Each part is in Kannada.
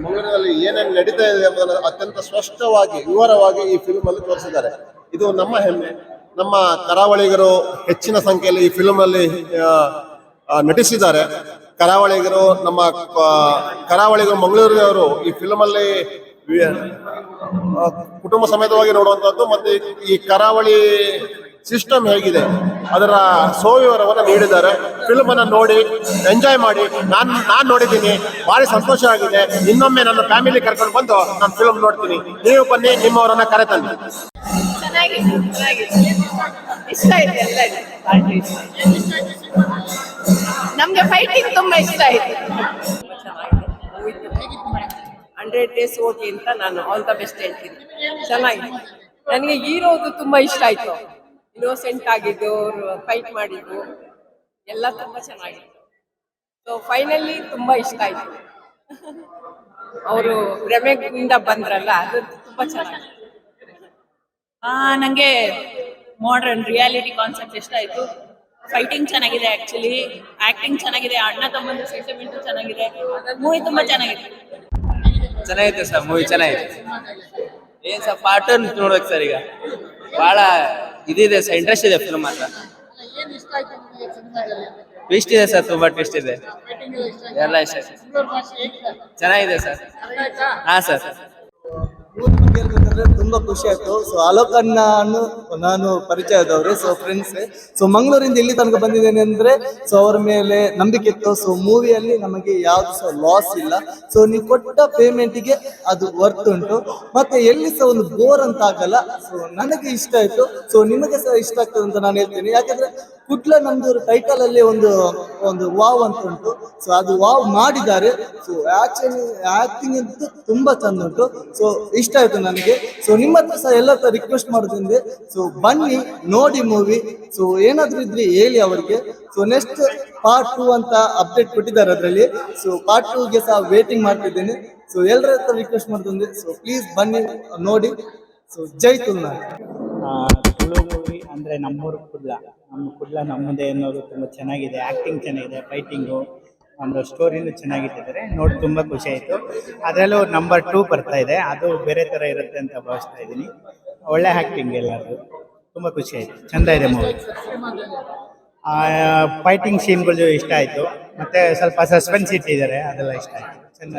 ಮಂಗಳೂರಿನಲ್ಲಿ ಏನೇನು ನಡೀತಾ ಇದೆ ಎಂಬುದನ್ನು ಅತ್ಯಂತ ಸ್ಪಷ್ಟವಾಗಿ ವಿವರವಾಗಿ ಈ ಫಿಲ್ಮ್ ಅಲ್ಲಿ ತೋರಿಸಿದ್ದಾರೆ. ಇದು ನಮ್ಮ ಹೆಮ್ಮೆ. ನಮ್ಮ ಕರಾವಳಿಗರು ಹೆಚ್ಚಿನ ಸಂಖ್ಯೆಯಲ್ಲಿ ಈ ಫಿಲ್ಮ್ ಅಲ್ಲಿ ನಟಿಸಿದ್ದಾರೆ. ಕರಾವಳಿಗರು ನಮ್ಮ ಕರಾವಳಿಗರು ಮಂಗಳೂರಿನವರು ಈ ಫಿಲ್ಮ್ ಅಲ್ಲಿ ಕುಟುಂಬ ಸಮೇತವಾಗಿ ನೋಡುವಂತದ್ದು ಮತ್ತೆ ಈ ಕರಾವಳಿ ಸಿಸ್ಟಮ್ ಹೇಗಿದೆ ಅದರ ಸೋವಿವರವನ್ನು ನೀಡಿದ್ದಾರೆ. ಫಿಲ್ಮ್ ಅನ್ನ ನೋಡಿ ಎಂಜಾಯ್ ಮಾಡಿ. ನಾನು ನೋಡಿದ್ದೀನಿ, ಭಾರಿ ಸಂತೋಷ ಆಗಿದೆ. ಇನ್ನೊಮ್ಮೆ ನನ್ನ ಫ್ಯಾಮಿಲಿ ಕರ್ಕೊಂಡು ಬಂದು ನಾನು ಫಿಲ್ಮ್ ನೋಡ್ತೀನಿ. ನೀವು ಬನ್ನಿ, ನಿಮ್ಮವರನ್ನ ಕರೆತನ್ನಿ. ಇಷ್ಟ ಆಯ್ತು ಎಲ್ಲ ನಮ್ಗೆ ಫೈಟಿಂಗ್ ತುಂಬಾ ಇಷ್ಟ ಆಯ್ತು. 100 days ಓದಿ ಅಂತ ನಾನು ಆಲ್ ದ ಬೆಸ್ಟ್ ಹೇಳ್ತೀನಿ. ಚೆನ್ನಾಗಿದೆ. ನನಗೆ ಹೀರೋದು ತುಂಬಾ ಇಷ್ಟ ಆಯ್ತು. ಇನ್ನೋಸೆಂಟ್ ಆಗಿದ್ದು, ಫೈಟ್ ಮಾಡಿದ್ದು ಎಲ್ಲ ತುಂಬಾ ಚೆನ್ನಾಗಿತ್ತು. ಸೊ ಫೈನಲಿ ತುಂಬಾ ಇಷ್ಟ ಆಯ್ತು. ಅವರು ಭ್ರಮೆಯಿಂದ ಬಂದ್ರಲ್ಲ, ಅದು ತುಂಬಾ ಚೆನ್ನಾಗಿತ್ತು. ನಂಗೆ ಮಾಡರ್ನ್ ರಿಯಾಲಿಟಿ ಕಾನ್ಸೆಪ್ಟ್ ಇಷ್ಟ ಆಯ್ತು. ಫೈಟಿಂಗ್ ಚೆನ್ನಾಗಿದೆ, ಆಕ್ಚುಲಿ ಆಕ್ಟಿಂಗ್ ಚೆನ್ನಾಗಿದೆ, ಅಣ್ಣ ತಮ್ಮಂದು ಸೆಂಟಿಮೆಂಟ್ ಚೆನ್ನಾಗಿದೆ. ಮೂವಿ ತುಂಬಾ ಚೆನ್ನಾಗಿದೆ. ಚೆನ್ನಾಗಿದೆ ಸರ್, ಮೂವಿ ಚೆನ್ನಾಗಿದೆ. ಏನ್ ಸರ್ ಪಾರ್ಟ್ ನೋಡ್ಬೇಕು ಸರ್. ಈಗ ಬಹಳ ಇದಿದೆ ಸರ್, ಇಂಟ್ರೆಸ್ಟ್ ಇದೆ ಫಿಲ್ಮ್ ಮಾತ್ರ. ಟ್ವಿಸ್ಟ್ ಇದೆ ಸರ್, ತುಂಬಾ ಟ್ವಿಸ್ಟ್ ಇದೆ. ಎಲ್ಲ ಇಷ್ಟ ಚೆನ್ನಾಗಿದೆ ಸರ್. ಹಾ ಸರ್, ತುಂಬಾ ಖುಷಿ ಆಯ್ತು. ಸೊ ಅಲೋಕನ್ನ ನಾನು ಪರಿಚಯದವ್ರೆ, ಸೊ ಫ್ರೆಂಡ್ಸ್. ಸೊ ಮಂಗಳೂರಿಂದ ಇಲ್ಲಿ ತನಕ ಬಂದಿದ್ದೇನೆ ಅಂದ್ರೆ ಸೊ ಅವ್ರ ಮೇಲೆ ನಂಬಿಕೆ ಇತ್ತು. ಸೊ ಮೂವಿಯಲ್ಲಿ ನಮಗೆ ಯಾವ್ದು ಸಹ ಲಾಸ್ ಇಲ್ಲ. ಸೊ ನೀವು ಕೊಟ್ಟ ಪೇಮೆಂಟ್ಗೆ ಅದು ವರ್ತ್ ಉಂಟು, ಮತ್ತೆ ಎಲ್ಲಿ ಸಹ ಒಂದು ಬೋರ್ ಅಂತ ಆಗಲ್ಲ. ಸೊ ನನಗೆ ಇಷ್ಟ ಆಯ್ತು. ಸೊ ನಿಮಗೆ ಸಹ ಇಷ್ಟ ಆಗ್ತದೆ ಅಂತ ನಾನು ಹೇಳ್ತೀನಿ. ಯಾಕಂದ್ರೆ ಕುಡ್ಲ ನಮ್ದು ಟೈಟಲ್ ಅಲ್ಲಿ ಒಂದು ವಾವ್ ಅಂತ ಉಂಟು. ಸೊ ಅದು ವಾವ್ ಮಾಡಿದ್ದಾರೆ. ಸೊ ಆಕ್ಟಿಂಗ್ ಅಂತೂ ತುಂಬಾ ಚಂದ ಉಂಟು. ಸೊ ಇಷ್ಟ ಆಯ್ತು ನನಗೆ. ಸೊ ನಿಮ್ಮ ಹತ್ರ ಸಹ ಎಲ್ಲ ರಿಕ್ವೆಸ್ಟ್ ಮಾಡೋದ್ರಿಂದ ಸೊ ಬನ್ನಿ, ನೋಡಿ ಮೂವಿ. ಸೊ ಏನಾದ್ರೂ ಇದ್ರೆ ಹೇಳಿ ಅವರಿಗೆ. ಸೊ ನೆಕ್ಸ್ಟ್ ಪಾರ್ಟ್ 2 ಅಂತ ಅಪ್ಡೇಟ್ ಕೊಟ್ಟಿದ್ದಾರೆ ಅದರಲ್ಲಿ. ಸೊ ಪಾರ್ಟ್ 2ಗೆ ಸಹ ವೇಟಿಂಗ್ ಮಾಡ್ತಿದ್ದೇನೆ. ಸೊ ಎಲ್ಲರ ಹತ್ರ ರಿಕ್ವೆಸ್ಟ್ ಮಾಡ್ತಿದ್ದೆ. ಸೊ ಪ್ಲೀಸ್ ಬನ್ನಿ, ನೋಡಿ. ಸೊ ಜೈ ತುಳುನಾಡು. ತುಳು ಮೂವಿ ಅಂದರೆ ನಮ್ಮೂರು ಕುಡ್ಲ ನಮ್ಮದೇ ಅನ್ನೋದು ತುಂಬ ಚೆನ್ನಾಗಿದೆ. ಆ್ಯಕ್ಟಿಂಗ್ ಚೆನ್ನಾಗಿದೆ, ಫೈಟಿಂಗು, ಒಂದು ಸ್ಟೋರಿನೂ ಚೆನ್ನಾಗಿಟ್ಟಿದ್ದಾರೆ. ನೋಡಿ ತುಂಬ ಖುಷಿ ಆಯಿತು. ಅದರಲ್ಲೂ ನಂಬರ್ 2 ಬರ್ತಾ ಇದೆ, ಅದು ಬೇರೆ ಥರ ಇರುತ್ತೆ ಅಂತ ಭಾವಿಸ್ತಾ ಇದ್ದೀನಿ. ಒಳ್ಳೆ ಆ್ಯಕ್ಟಿಂಗ್ ಎಲ್ಲರೂ, ತುಂಬ ಖುಷಿ ಆಯಿತು. ಚೆಂದ ಇದೆ ಮೂವಿ. ಫೈಟಿಂಗ್ ಸೀನ್ಗಳು ಇಷ್ಟ ಆಯಿತು, ಮತ್ತು ಸ್ವಲ್ಪ ಸಸ್ಪೆನ್ಸ್ ಇಟ್ಟಿದ್ದಾರೆ, ಅದೆಲ್ಲ ಇಷ್ಟ ಆಯಿತು. ಚೆಂದ.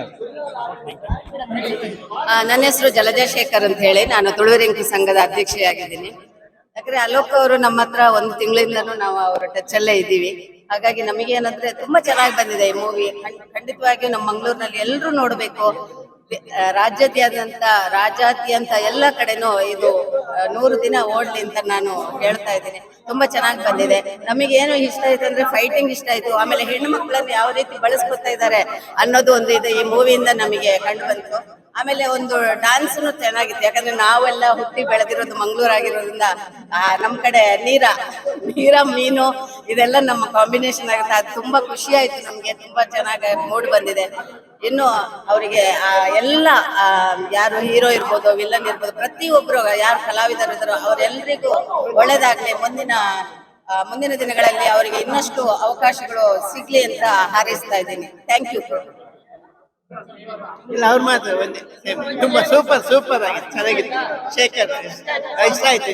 ನನ್ನ ಹೆಸರು ಜಲಜಶೇಖರ್ ಅಂತ ಹೇಳಿ, ನಾನು ತುಳುವೆರೆಂಕಿ ಸಂಘದ ಅಧ್ಯಕ್ಷೆಯಾಗಿದ್ದೀನಿ. ಯಾಕಂದ್ರೆ ಅಲೋಕ್ ಅವರು ನಮ್ಮ ಹತ್ರ 1 ತಿಂಗಳಿಂದನೂ ನಾವು ಅವರ ಟಚ್ ಅಲ್ಲೇ ಇದ್ದೀವಿ. ಹಾಗಾಗಿ ನಮಗೆ ಏನಂದ್ರೆ ತುಂಬಾ ಚೆನ್ನಾಗಿ ಬಂದಿದೆ ಈ ಮೂವಿ. ಖಂಡಿತವಾಗಿಯೂ ನಮ್ಮ ಮಂಗಳೂರಿನಲ್ಲಿ ಎಲ್ಲರೂ ನೋಡಬೇಕು. ರಾಜ್ಯಾದ್ಯಂತ ಎಲ್ಲ ಕಡೆನೂ ಇದು 100 ದಿನ ಓಡ್ಲಿ ಅಂತ ನಾನು ಹೇಳ್ತಾ ಇದ್ದೀನಿ. ತುಂಬಾ ಚೆನ್ನಾಗಿ ಬಂದಿದೆ. ನಮಗೆ ಏನು ಇಷ್ಟ ಆಯ್ತು ಅಂದ್ರೆ ಫೈಟಿಂಗ್ ಇಷ್ಟ ಆಯ್ತು. ಆಮೇಲೆ ಹೆಣ್ಣು ಮಕ್ಕಳನ್ನು ಯಾವ ರೀತಿ ಬಳಸ್ಕೊತಾ ಇದ್ದಾರೆ ಅನ್ನೋದು ಒಂದು ಇದು ಈ ಮೂವಿಯಿಂದ ನಮಗೆ ಕಂಡು ಬಂತು. ಆಮೇಲೆ ಒಂದು ಡ್ಯಾನ್ಸ್ನು ಚೆನ್ನಾಗಿತ್ತು. ಯಾಕಂದ್ರೆ ನಾವೆಲ್ಲ ಹುಟ್ಟಿ ಬೆಳೆದಿರೋದು ಮಂಗಳೂರು ಆಗಿರೋದ್ರಿಂದ ನಮ್ ಕಡೆ ನೀರ ಮೀನು ಇದೆಲ್ಲ ನಮ್ಮ ಕಾಂಬಿನೇಷನ್ ಆಗುತ್ತೆ. ಅದು ತುಂಬಾ ಖುಷಿ ಆಯ್ತು ನಮ್ಗೆ. ತುಂಬಾ ಚೆನ್ನಾಗಿ ಮೂಡ್ ಬಂದಿದೆ. ಇನ್ನು ಅವರಿಗೆ ಎಲ್ಲ ಯಾರು ಹೀರೋ ಇರ್ಬೋದು, ವಿಲನ್ ಇರ್ಬೋದು, ಪ್ರತಿಯೊಬ್ರು ಯಾರು ಕಲಾವಿದರು ಇದ್ದಾರೋ ಅವರೆಲ್ಲರಿಗೂ ಒಳ್ಳೇದಾಗ್ಲಿ. ಮುಂದಿನ ದಿನಗಳಲ್ಲಿ ಅವರಿಗೆ ಇನ್ನಷ್ಟು ಅವಕಾಶಗಳು ಸಿಗ್ಲಿ ಅಂತ ಹಾರೈಸ್ತಾ ಇದ್ದೀನಿ. Thank you. ಇಲ್ಲ, ಅವ್ರು ಮಾತ್ರ ಒಂದೇ ತುಂಬಾ ಸೂಪರ್ ಆಗಿದೆ, ಚೆನ್ನಾಗಿತ್ತು. ಶೇಖರ್ ಇಷ್ಟ ಆಯ್ತು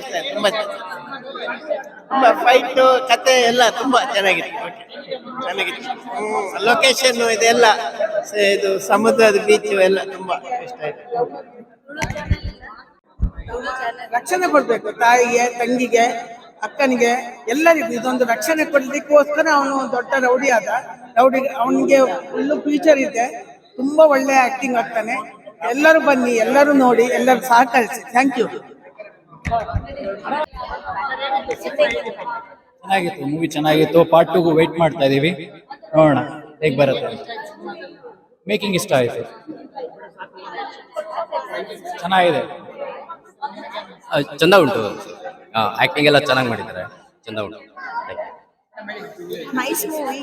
ತುಂಬಾ ಫೈಟ್ ಕತೆ ಎಲ್ಲ ತುಂಬಾ ಚೆನ್ನಾಗಿತ್ತು. ಲೊಕೇಶನ್ ಇದೆಲ್ಲ, ಇದು ಸಮುದ್ರದ ಬೀಚ್ ಎಲ್ಲ ತುಂಬಾ ಇಷ್ಟ ಆಯ್ತು. ರಕ್ಷಣೆ ಕೊಡ್ಬೇಕು ತಾಯಿಗೆ, ತಂಗಿಗೆ, ಅಕ್ಕನಿಗೆ, ಎಲ್ಲರಿಗೂ ಇದೊಂದು ರಕ್ಷಣೆ ಕೊಡ್ಲಿಕ್ಕೋಸ್ಕರ ಅವನು ದೊಡ್ಡ ರೌಡಿ ಅವನಿಗೆ ಫುಲ್ಲು ಫ್ಯೂಚರ್ ಇದೆ. ತುಂಬಾ ಒಳ್ಳೆ ಆಕ್ಟಿಂಗ್ ಆಗ್ತಾನೆ. ಎಲ್ಲರೂ ಬನ್ನಿ, ಎಲ್ಲರೂ ನೋಡಿ, ಎಲ್ಲರೂ ಸಹಕರಿಸಿ. Thank you. ಚೆನ್ನಾಗಿತ್ತು ಮೂವಿ, ಚೆನ್ನಾಗಿತ್ತು. ಪಾರ್ಟ್ 2ಗೂ ವೆಯ್ಟ್ ಮಾಡ್ತಾ ಇದೀವಿ, ನೋಡೋಣ ಹೇಗೆ ಬರುತ್ತೆ. ಮೇಕಿಂಗ್ ಇಷ್ಟ ಆಯಿತು, ಚೆನ್ನಾಗಿದೆ, ಚಂದ ಉಂಟು. ಆಕ್ಟಿಂಗ್ ಎಲ್ಲ ಚೆನ್ನಾಗಿ ಮಾಡಿದ್ದಾರೆ, ಚಂದ ಉಂಟು. Nice movie.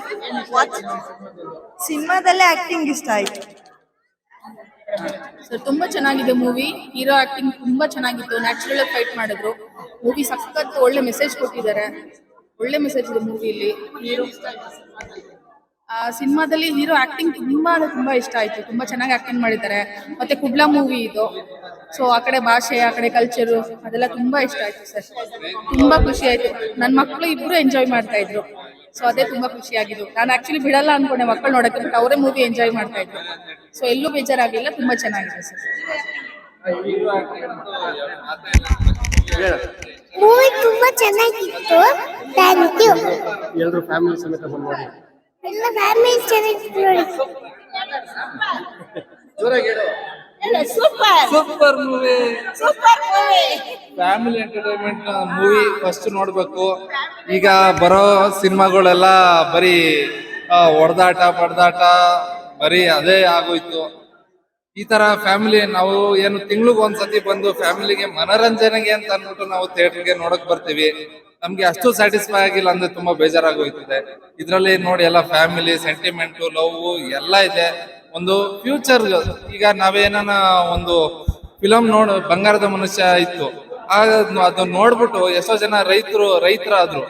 ಸಿನಿಮಾದಲ್ಲೇ ಆಕ್ಟಿಂಗ್ ಇಷ್ಟ ಆಯ್ತು ಸರ್. ತುಂಬಾ ಚೆನ್ನಾಗಿದೆ ಮೂವಿ. ಹೀರೋ ಆಕ್ಟಿಂಗ್ ತುಂಬಾ ಚೆನ್ನಾಗಿತ್ತು. ನ್ಯಾಚುರಲ್ ಆಗಿ ಫೈಟ್ ಮಾಡಿದ್ರು. ಮೂವಿ ಸಖತ್ ಒಳ್ಳೆ ಮೆಸೇಜ್ ಕೊಟ್ಟಿದ್ದಾರೆ. ಒಳ್ಳೆ ಮೆಸೇಜ್ ಇದೆ ಮೂವಿಯಲ್ಲಿ. ಹೀರೋ ಸಿನಿಮಾದಲ್ಲಿ ಹೀರೋ ಆಕ್ಟಿಂಗ್ ತುಂಬಾ ಅಂದ್ರೆ ತುಂಬಾ ಇಷ್ಟ ಆಯ್ತು. ತುಂಬಾ ಚೆನ್ನಾಗಿ ಆಕ್ಟಿಂಗ್ ಮಾಡಿದ್ದಾರೆ. ಮತ್ತೆ ಕುಬ್ಲಾ ಮೂವಿ ಇದು. ಸೊ ಆ ಕಡೆ ಭಾಷೆ, ಆ ಕಡೆ ಕಲ್ಚರು ಅದೆಲ್ಲ ತುಂಬಾ ಇಷ್ಟ ಆಯ್ತು ಸರ್. ತುಂಬಾ ಖುಷಿ ಆಯ್ತು. ನನ್ನ ಮಕ್ಕಳು ಇಬ್ರು ಎಂಜಾಯ್ ಮಾಡ್ತಾ ಇದ್ರು. ಸೊ ಅದೇ ತುಂಬಾ ಖುಷಿ ಆಗಿದ್ದು. ನಾನು ಆಕ್ಚುಲಿ ಬಿಡಲ್ಲ ಅನ್ಕೊಂಡೆ ಮಕ್ಕಳು ನೋಡಕ್ಕೆ, ಬಟ್ ಅವರೇ ಮೂವಿ ಎಂಜಾಯ್ ಮಾಡ್ತಾ ಇದ್ರು. ಸೊ ಎಲ್ಲೂ ಬೇಜಾರಾಗಿಲ್ಲ, ತುಂಬಾ ಚೆನ್ನಾಗಿದೆ ಸರ್. ಮೂವಿ ತುಂಬಾ ಚೆನ್ನಾಗಿತ್ತು. Thank you. ಎಲ್ಲರೂ ಫ್ಯಾಮಿಲಿ ಸಮೇತ ಬಂದು ನೋಡಿ. ಎಲ್ಲ ಫ್ಯಾಮಿಲಿ ಚೆನ್ನಾಗಿತ್ತು ನೋಡಿ. Super movie, family entertainment movie first ನೋಡ್ಬೇಕು. ಈಗ ಬರೋ ಸಿನಿಮಾಗಳೆಲ್ಲ ಬರೀ ಹೊಡೆದಾಟ ಬಡ್ದಾಟ ಬರೀ ಅದೇ ಆಗೋಯ್ತು. ಈ ತರ ಫ್ಯಾಮಿಲಿ ನಾವು ಏನು ತಿಂಗ್ಳಿಗೆ ಒಂದ್ಸತಿ ಬಂದು ಫ್ಯಾಮಿಲಿಗೆ ಮನರಂಜನೆಗೆ ಅಂತ ಅಂದ್ಬಿಟ್ಟು ನಾವು ಥಿಯೇಟರ್ಗೆ ನೋಡಕ್ ಬರ್ತೀವಿ. ನಮ್ಗೆ ಅಷ್ಟು ಸ್ಯಾಟಿಸ್ಫೈ ಆಗಿಲ್ಲ ಅಂದ್ರೆ ತುಂಬಾ ಬೇಜಾರಾಗೋಯ್ತದೆ. ಇದ್ರಲ್ಲಿ ನೋಡಿ ಎಲ್ಲ ಫ್ಯಾಮಿಲಿ ಸೆಂಟಿಮೆಂಟು, ಲವ್ ಎಲ್ಲ ಇದೆ. ಒಂದು ಫ್ಯೂಚರ್, ಈಗ ನಾವೇನ ಒಂದು ಫಿಲಂ ಬಂಗಾರದ ಮನುಷ್ಯ ಇತ್ತು, ಅದು ನೋಡ್ಬಿಟ್ಟು ಎಷ್ಟೋ ಜನ ರೈತರಾದ್ರು.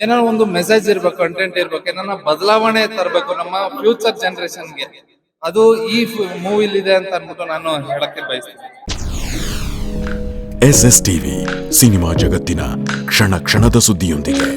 ಏನೋ ಒಂದು ಮೆಸೇಜ್ ಇರ್ಬೇಕು, ಕಂಟೆಂಟ್ ಇರ್ಬೇಕು, ಏನೋ ಬದಲಾವಣೆ ತರಬೇಕು ನಮ್ಮ ಫ್ಯೂಚರ್ ಜನರೇಷನ್ಗೆ. ಅದು ಈ ಮೂವಿಲಿದೆ ಅಂತ ಅಂದ್ಬಿಟ್ಟು ನಾನು ಹೇಳಕ್ಕೆ ಬಯಸ್ತೀನಿ. SS ಟಿವಿ, ಸಿನಿಮಾ ಜಗತ್ತಿನ ಕ್ಷಣ ಕ್ಷಣದ ಸುದ್ದಿಯೊಂದಿಗೆ.